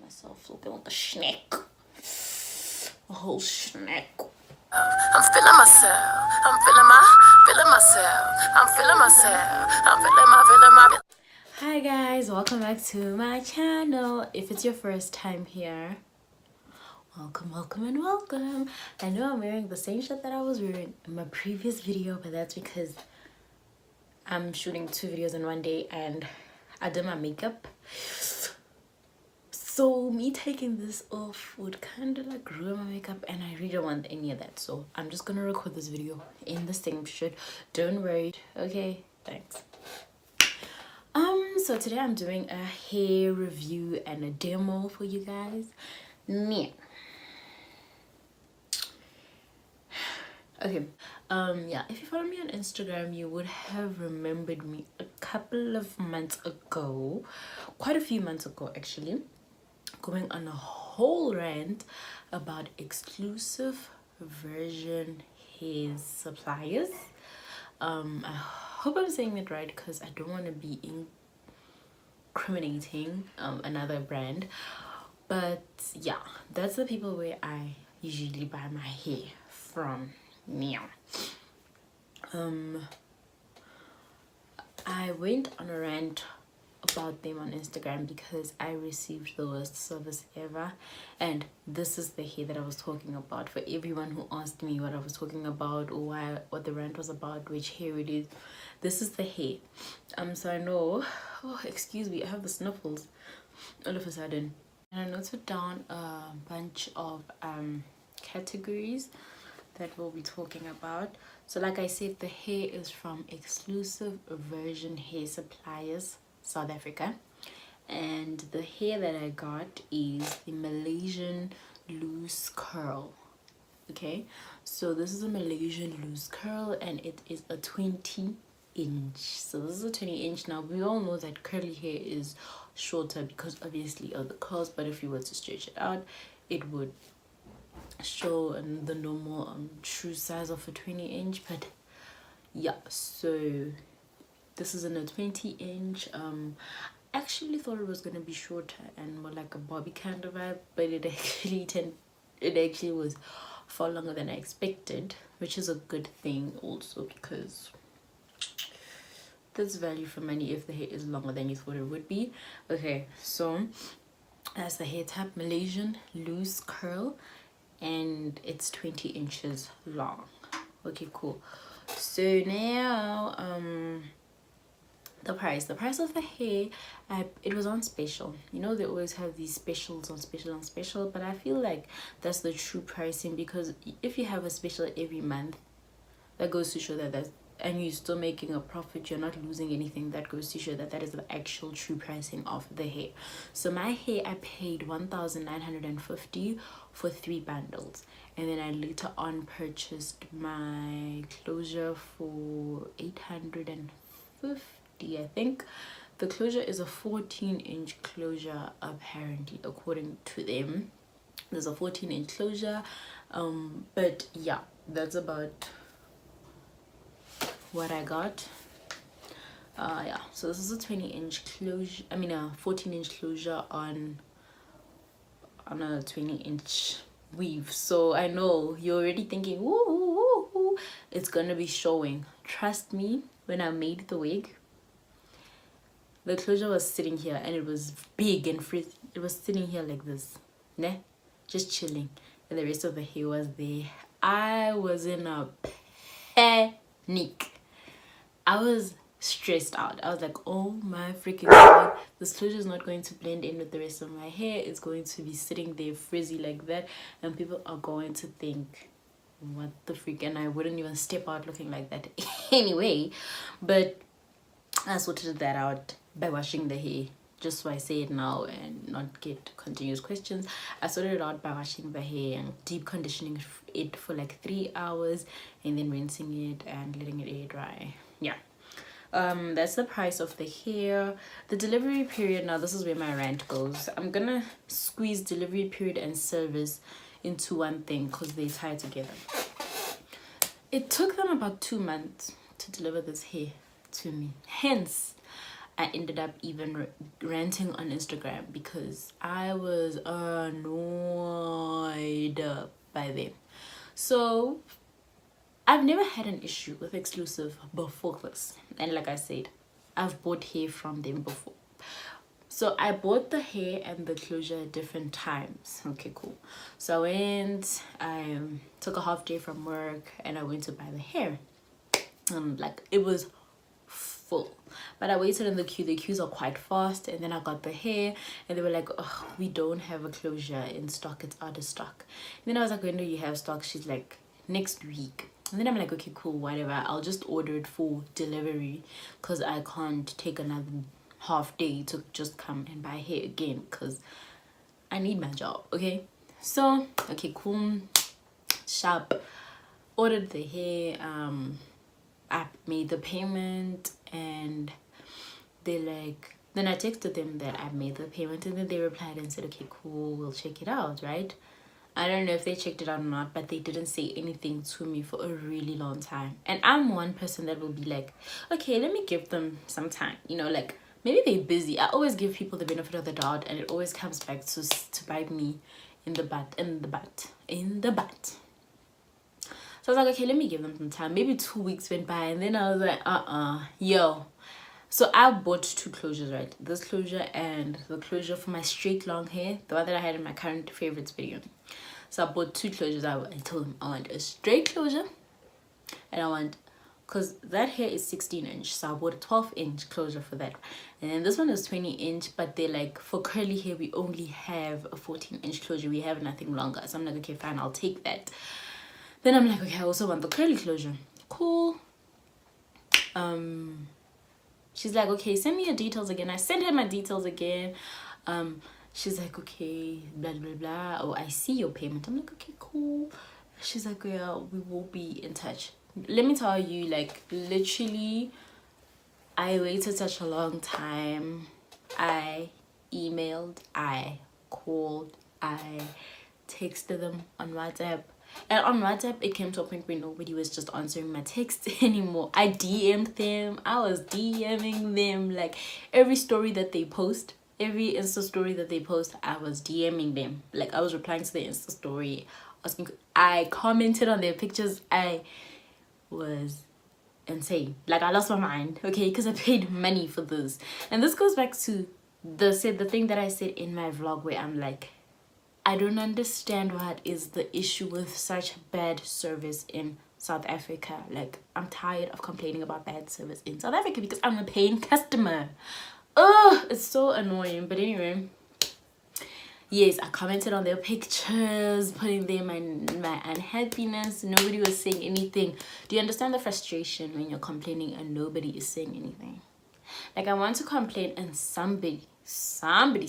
Myself looking like a snack. A whole snack. I'm feeling myself. I'm feeling myself. I'm feeling myself. I'm feeling my. Hi guys, welcome back to my channel. If it's your first time here, welcome and welcome. I know I'm wearing the same shirt that I was wearing in my previous video, but that's because I'm shooting 2 videos in one day and I did my makeup. So me taking this off would kind of like ruin my makeup, and I really don't want any of that. So I'm just gonna record this video in the same shirt. Don't worry. Okay, thanks. So today I'm doing a hair review and a demo for you guys. Yeah. Okay, yeah, if you follow me on Instagram, you would have remembered me a couple of months ago, quite a few months ago actually, going on a whole rant about exclusive version hair suppliers. I hope I'm saying it right because I don't want to be incriminating another brand, but yeah, that's the people where I usually buy my hair from. Now I went on a rant about them on Instagram because I received the worst service ever, and this is the hair that I was talking about. For everyone who asked me what I was talking about or what the rant was about, which hair it is, this is the hair. So I know, oh excuse me, I have the sniffles all of a sudden, and I noted down a bunch of categories that we'll be talking about. So like I said, the hair is from Exclusive Version Hair Suppliers, South Africa, and the hair that I got is the Malaysian Loose curl. Okay, so this is a Malaysian Loose curl and it is a 20-inch. So this is a 20-inch. Now we all know that curly hair is shorter because obviously of the curls, but if you were to stretch it out, it would show the normal true size of a 20-inch. But yeah, so this is in a 20-inch. Actually thought it was gonna be shorter and more like a bobby kind of vibe, but it actually was far longer than I expected, which is a good thing also because there's value for money if the hair is longer than you thought it would be. Okay, so that's the hair type, Malaysian Loose curl, and it's 20 inches long. Okay, cool. So now the price of the hair, it was on special. You know, they always have these specials on special, but I feel like that's the true pricing, because if you have a special every month, that goes to show that and you're still making a profit, you're not losing anything. That goes to show that that is the actual true pricing of the hair. So my hair, I paid 1,950 for 3 bundles, and then I later on purchased my closure for 850, I think. The closure is a 14-inch closure, apparently, according to them. There's a 14-inch closure, but yeah, that's about what I got. Yeah, so this is a 20-inch closure, I mean a 14-inch closure on a 20-inch weave. So I know you're already thinking, ooh, it's gonna be showing. Trust me, when I made the wig, the closure was sitting here and it was big and frizzy. It was sitting here like this, ne, just chilling, and the rest of the hair was there. I was in a panic. I was stressed out. I was like, oh my freaking god, this closure is not going to blend in with the rest of my hair. It's going to be sitting there frizzy like that, and people are going to think, what the freak? And I wouldn't even step out looking like that anyway. But I sorted that out by washing the hair, just so I say it now and not get continuous questions. I sorted it out by washing the hair and deep conditioning it for like 3 hours, and then rinsing it and letting it air dry. Yeah, that's the price of the hair. The delivery period, now this is where my rant goes. I'm gonna squeeze delivery period and service into one thing because they tie together. It took them about 2 months to deliver this hair to me, hence I ended up even ranting on Instagram because I was annoyed by them. So I've never had an issue with exclusive before this, and like I said, I've bought hair from them before. So I bought the hair and the closure at different times. Okay, cool. So I took a half day from work and I went to buy the hair. Like it was full, but I waited in the queue. The queues are quite fast, and then I got the hair and they were like, oh, we don't have a closure in stock, it's out of stock. And then I was like, when do you have stock? She's like, next week. And then I'm like, okay, cool, whatever, I'll just order it for delivery because I can't take another half day to just come and buy hair again because I need my job. Okay, so okay, cool, sharp, ordered the hair. I made the payment and they like, then I texted them that I made the payment, and then they replied and said, okay, cool, we'll check it out, right? I don't know if they checked it out or not, but they didn't say anything to me for a really long time. And I'm one person that will be like, okay, let me give them some time, you know, like maybe they're busy. I always give people the benefit of the doubt, and it always comes back to bite me in the butt. So I was like, okay, let me give them some time. Maybe 2 weeks went by, and then I was like, yo. So I bought 2 closures, right? This closure and the closure for my straight long hair, the one that I had in my current favorites video. So I bought 2 closures. I told them I want a straight closure, and I want, because that hair is 16-inch, so I bought a 12-inch closure for that. And then this one is 20-inch, but they're like, for curly hair, we only have a 14-inch closure. We have nothing longer. So I'm like, okay, fine, I'll take that. Then I'm like, okay, I also want the curly closure. Cool. She's like, okay, send me your details again. I sent her my details again. She's like, okay, blah, blah, blah. Oh, I see your payment. I'm like, okay, cool. She's like, yeah, we will be in touch. Let me tell you, like, literally, I waited such a long time. I emailed, I called, I texted them on WhatsApp. And on WhatsApp, it came to a point where nobody was just answering my texts anymore. I DM'd them. I was DMing them. Like, every story that they post, every Insta story that they post, I was DMing them. Like, I was replying to their Insta story, asking. I commented on their pictures. I was insane. Like, I lost my mind, okay? Because I paid money for this. And this goes back to the thing that I said in my vlog where I'm like, I don't understand what is the issue with such bad service in South Africa. Like, I'm tired of complaining about bad service in South Africa because I'm a paying customer. Oh, it's so annoying. But anyway, yes, I commented on their pictures, putting them in my unhappiness. Nobody was saying anything. Do you understand the frustration when you're complaining and nobody is saying anything? Like, I want to complain and somebody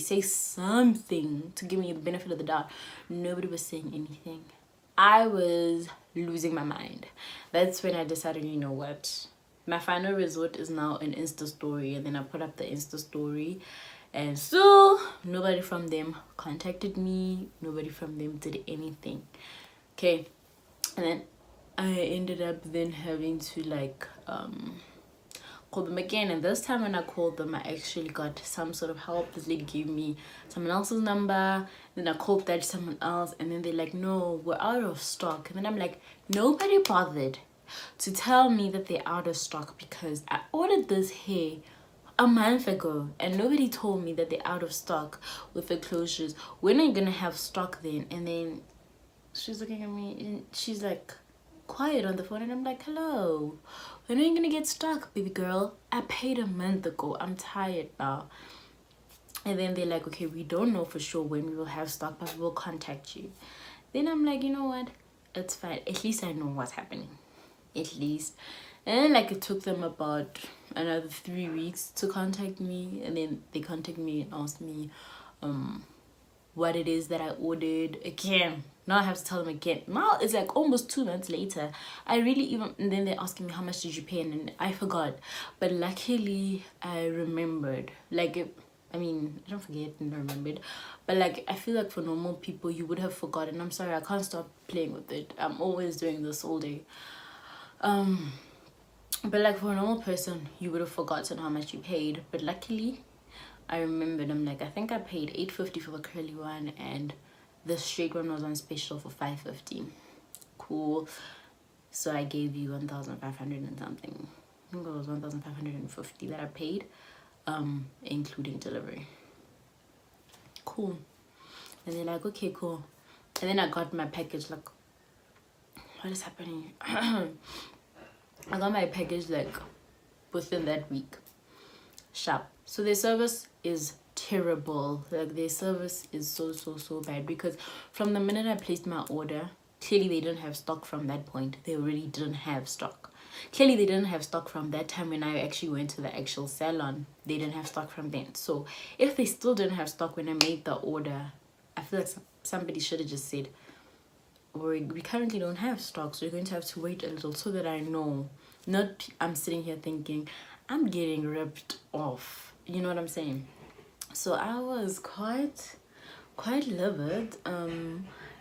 say something to give me the benefit of the doubt. Nobody was saying anything. I was losing my mind. That's when I decided, you know what, my final resort is now an Insta story. And then I put up the Insta story, and so nobody from them contacted me, nobody from them did anything. Okay, and then I ended up then having to like call them again, and this time when I called them, I actually got some sort of help. This lady gave me someone else's number, then I called that someone else, and then they're like, no, we're out of stock. And then I'm like, nobody bothered to tell me that they're out of stock because I ordered this hair a month ago and nobody told me that they're out of stock with the closures. When are you gonna have stock then? And then she's looking at me and she's like quiet on the phone, and I'm like, hello, when are you gonna get stock, baby girl? I paid a month ago. I'm tired now. And then they're like, okay, we don't know for sure when we will have stock, but we'll contact you. Then I'm like, you know what, it's fine, at least I know what's happening, at least. And then like it took them about another 3 weeks to contact me, and then they contacted me and asked me what it is that I ordered again. Now I have to tell them again. Now it's like almost 2 months later. And then they're asking me, how much did you pay? And then I forgot, but luckily I remembered. Like, I mean, I don't forget and I remembered, but like I feel like for normal people you would have forgotten. I'm sorry, I can't stop playing with it. I'm always doing this all day. But like for a normal person, you would have forgotten how much you paid. But luckily, I remembered. I'm like, I think I paid $8.50 for the curly one, and the straight one was on special for $5.50. Cool. So I gave you 1,500 and something. I think it was 1,550 that I paid, including delivery. Cool. And they're like, okay, cool. And then I got my package. Like, what is happening? I got my package like within that week. Sharp. So their service is terrible. Like, their service is so bad, because from the minute I placed my order, clearly they didn't have stock. From that point, they already didn't have stock. Clearly they didn't have stock from that time when I actually went to the actual salon. They didn't have stock from then. So if they still didn't have stock when I made the order, I feel like somebody should have just said, we currently don't have stock, so you're going to have to wait a little, so that I know. Not I'm sitting here thinking I'm getting ripped off, you know what I'm saying? So I was quite livid.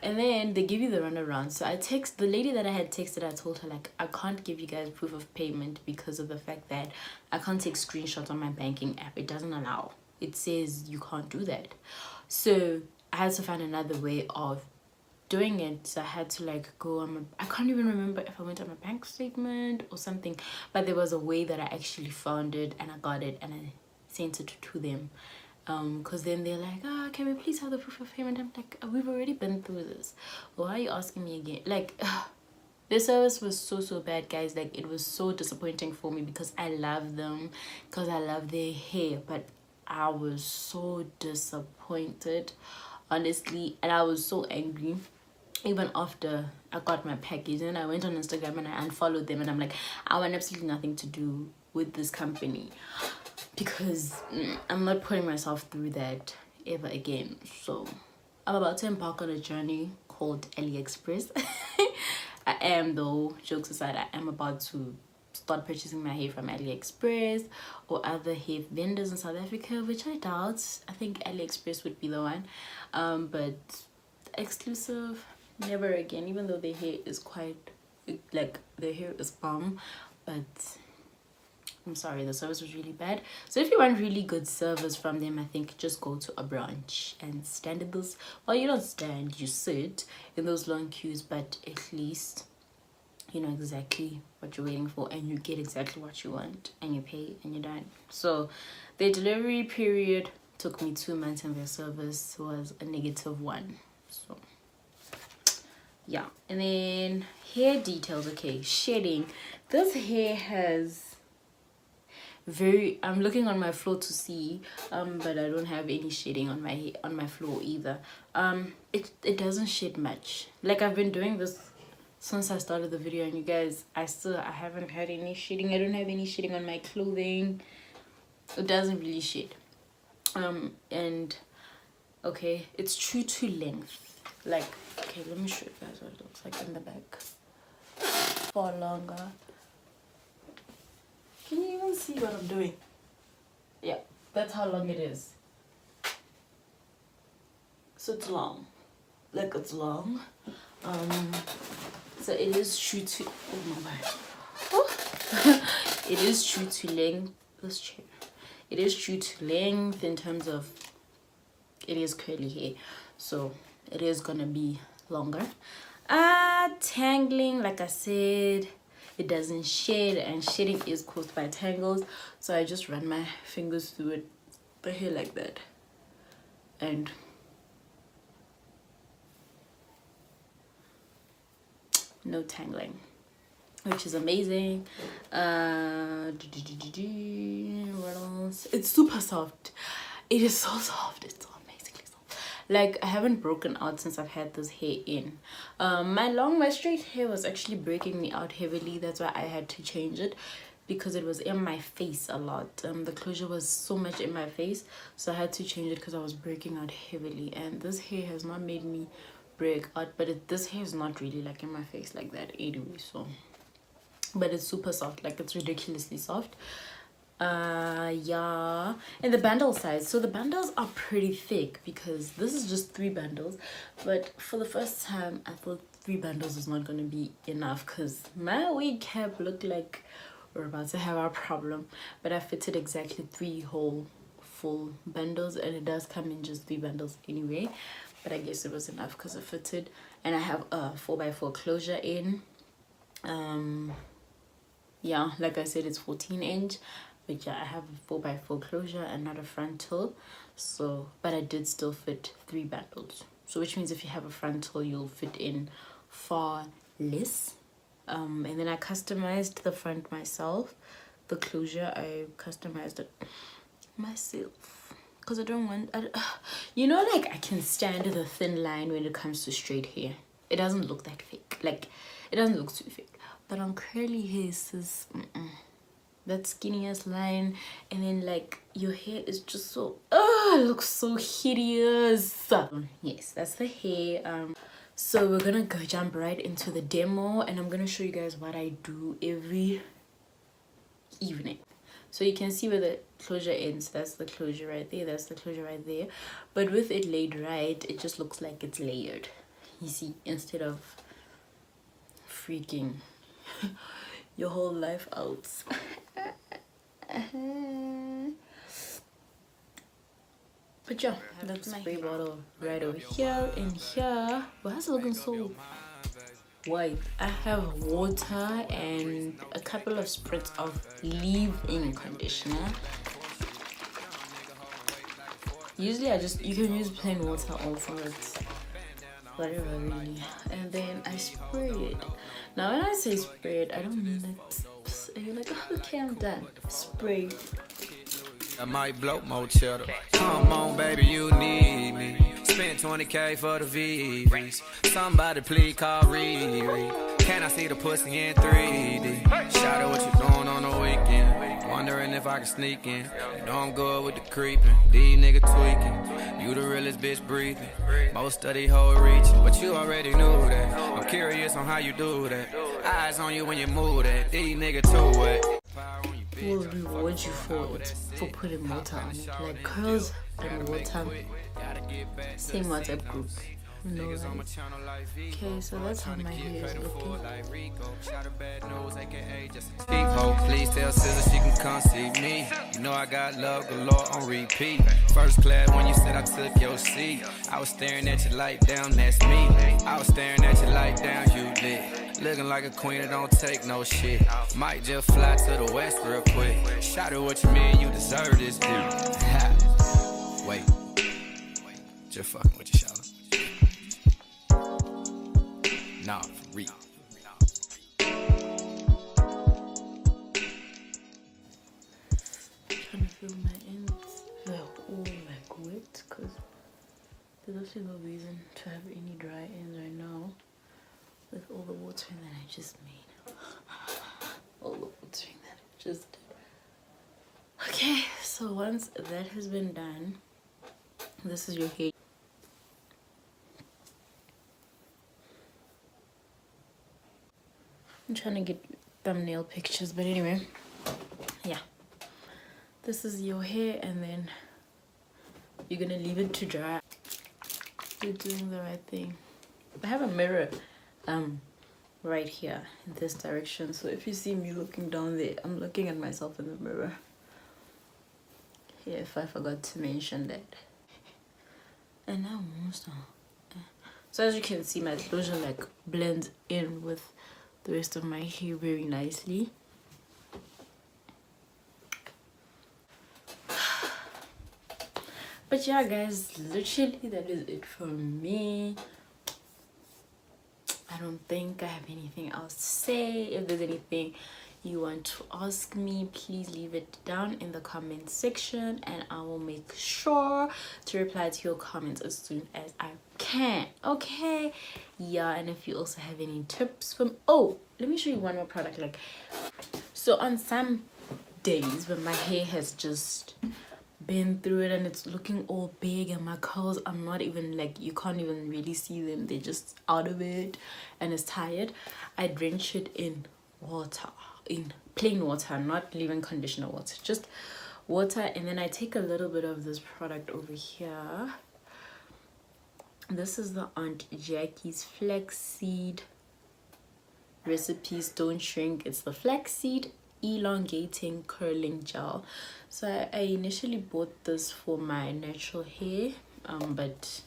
And then they give you the runaround. So I text the lady that I had texted. I told her, like, I can't give you guys proof of payment because of the fact that I can't take screenshots on my banking app. It doesn't allow. It says you can't do that. So I had to find another way of doing it. So I had to like go on I can't even remember if I went on my bank statement or something, but there was a way that I actually found it, and I got it, and I sent it to them. Because then they're like, can we please have the proof of payment? I'm like, we've already been through this. Why are you asking me again? Like, the service was so bad, guys. Like, it was so disappointing for me, because I love them, because I love their hair, but I was so disappointed, honestly, and I was so angry. Even after I got my package, and I went on Instagram and I unfollowed them, and I'm like, I want absolutely nothing to do with this company, because I'm not putting myself through that ever again. So I'm about to embark on a journey called AliExpress. I am, though, jokes aside, I am about to start purchasing my hair from AliExpress or other hair vendors in South Africa, which I doubt. I think AliExpress would be the one, but exclusive, never again. Even though their hair is quite, like, their hair is bomb, but I'm sorry, the service was really bad. So if you want really good service from them, I think just go to a branch and stand in those, well, you don't stand, you sit in those long queues, but at least you know exactly what you're waiting for, and you get exactly what you want, and you pay, and you're done. So their delivery period took me 2 months, and their service was a -1. So yeah. And then hair details. Okay, shedding. This hair has I'm looking on my floor to see, but I don't have any shedding on my floor either. It doesn't shed much. Like, I've been doing this since I started the video, and you guys, I haven't had any shedding. I don't have any shedding on my clothing. It doesn't really shed. And okay, it's true to length. Like, okay, let me show you guys what it looks like in the back. For longer. Can you even see what I'm doing? Yeah, that's how long it is. So it's long. Like, it's long. So it is true to, oh my god. Oh. It is true to length. This chair. It is true to length in terms of it is curly hair. So it is gonna be longer. Tangling, like I said, it doesn't shed, and shedding is caused by tangles. So I just run my fingers through it, the hair like that, and no tangling, which is amazing. What else? It's super soft. It is so soft. It's so amazingly soft. Like, I haven't broken out since I've had this hair in. My straight hair was actually breaking me out heavily. That's why I had to change it, because it was in my face a lot. The closure was so much in my face, so I had to change it because I was breaking out heavily. And this hair has not made me break out, but this hair is not really like in my face like that anyway. So, but it's super soft. Like, it's ridiculously soft. Yeah. And the bundle size, so the bundles are pretty thick, because this is just 3 bundles, but for the first time I thought 3 bundles is not going to be enough, because my wig cap looked like we're about to have our problem. But I fitted exactly 3 whole full bundles, and it does come in just 3 bundles anyway, but I guess it was enough because it fitted. And I have a 4x4 closure in. Yeah, like I said, it's 14-inch, but yeah, I have a 4x4 closure and not a frontal. So but I did still fit 3 bundles, so which means if you have a frontal, you'll fit in far less. And then I customized the front myself. The closure, I customized it myself because I don't want you know, like, I can stand the thin line when it comes to straight hair. It doesn't look that fake, like it doesn't look too fake. But on curly hair, sis, that skinny ass line, and then like your hair is just so it looks so hideous. Yes, that's the hair. So we're gonna go jump right into the demo, and I'm gonna show you guys what I do every evening. So you can see where the closure ends. That's the closure right there, that's the closure right there. But with it laid right, it just looks like it's layered, you see, instead of freaking your whole life out. But yeah, that's my spray bottle right over here. And here, why is it looking so white? I have water and a couple of spritz of leave-in conditioner. Usually you can use plain water also, it's whatever really. And then I spray it. Now when I say spray it, I don't mean that you're like, oh, okay, I'm done. Spray. I might blow more cheddar. Come on, baby, you need me. Spent 20K for the VVs. Somebody please call Riri. Can I see the pussy in 3D? Shout out what you doing on the weekend. Wondering if I can sneak in. You know I'm good with the creeping. These niggas tweaking. You the realest bitch breathing. Most of these hoes reaching, but you already knew that. I'm curious on how you do that. Eyes on you when you move that. These niggas too wet. Will reward you for it, for putting water on it. Like curls and water, same WhatsApp group. No, right? Okay, so that's how my hair is looking. Please tell Scissor she can come see me. You know I got love galore on repeat. First class when you said I took your seat. I was staring at you like damn, that's me. I was staring at you like damn, you lit. Looking like a queen that don't take no shit. Might just fly to the west real quick. Shout out what you mean, you deserve this, dude. Wait. Just fucking with you, shout. Nah, for real. Trying to feel my ends. They're all like wet because there's actually no reason to have any dry ends right now with all the watering that I just made. All the watering that I just did. Okay, so once that has been done, this is your hair. I'm trying to get thumbnail pictures, but anyway, yeah, this is your hair, and then you're gonna leave it to dry. You're doing the right thing. I have a mirror right here in this direction, so if you see me looking down there, I'm looking at myself in the mirror. Yeah, if I forgot to mention that. And now almost done. So as you can see, my closure like blends in with the rest of my hair very nicely. But yeah guys, literally that is it for me. I don't think I have anything else to say. If there's anything you want to ask me, please leave it down in the comment section and I will make sure to reply to your comments as soon as I can. Okay, yeah. And if you also have any tips from let me show you one more product. Like, so on some days when my hair has just been through it and it's looking all big and my curls are not even like, you can't even really see them, they're just out of it and it's tired, I drench it in water, in plain water, not leave-in conditioner water, just water. And then I take a little bit of this product over here. This is the Aunt Jackie's Flaxseed Recipes Don't Shrink. It's the flaxseed Elongating curling gel. So I initially bought this for my natural hair, but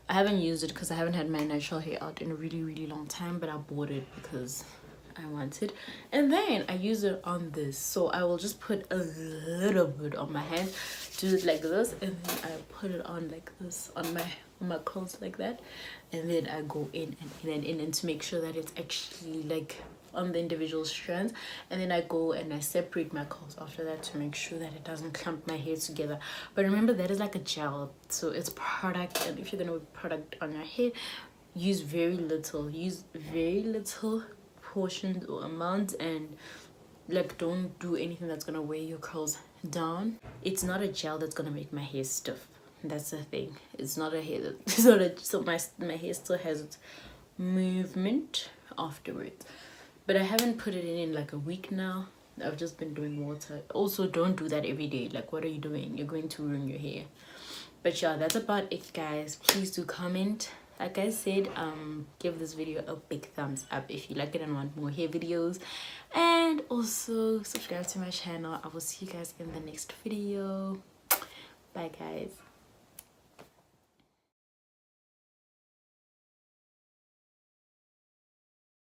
I haven't used it because I haven't had my natural hair out in a really long time, but I bought it because I wanted. And then I use it on this, so I will just put a little bit on my hand, do it like this, and then I put it on like this on my curls like that, and then I go in and to make sure that it's actually like on the individual strands, and then I go and I separate my curls after that to make sure that it doesn't clump my hair together. But remember, that is like a gel, so it's product, and if you're gonna put product on your hair, use very little portions or amounts, and like don't do anything that's gonna weigh your curls down. It's not a gel that's gonna make my hair stiff. That's the thing. It's not a hair that, so my hair still has its movement afterwards. But I haven't put it in like a week now. I've just been doing water. Also, don't do that every day. Like, what are you doing? You're going to ruin your hair. But yeah, that's about it, guys. Please do comment. Like I said, give this video a big thumbs up if you like it and want more hair videos. And also subscribe to my channel. I will see you guys in the next video. Bye, guys.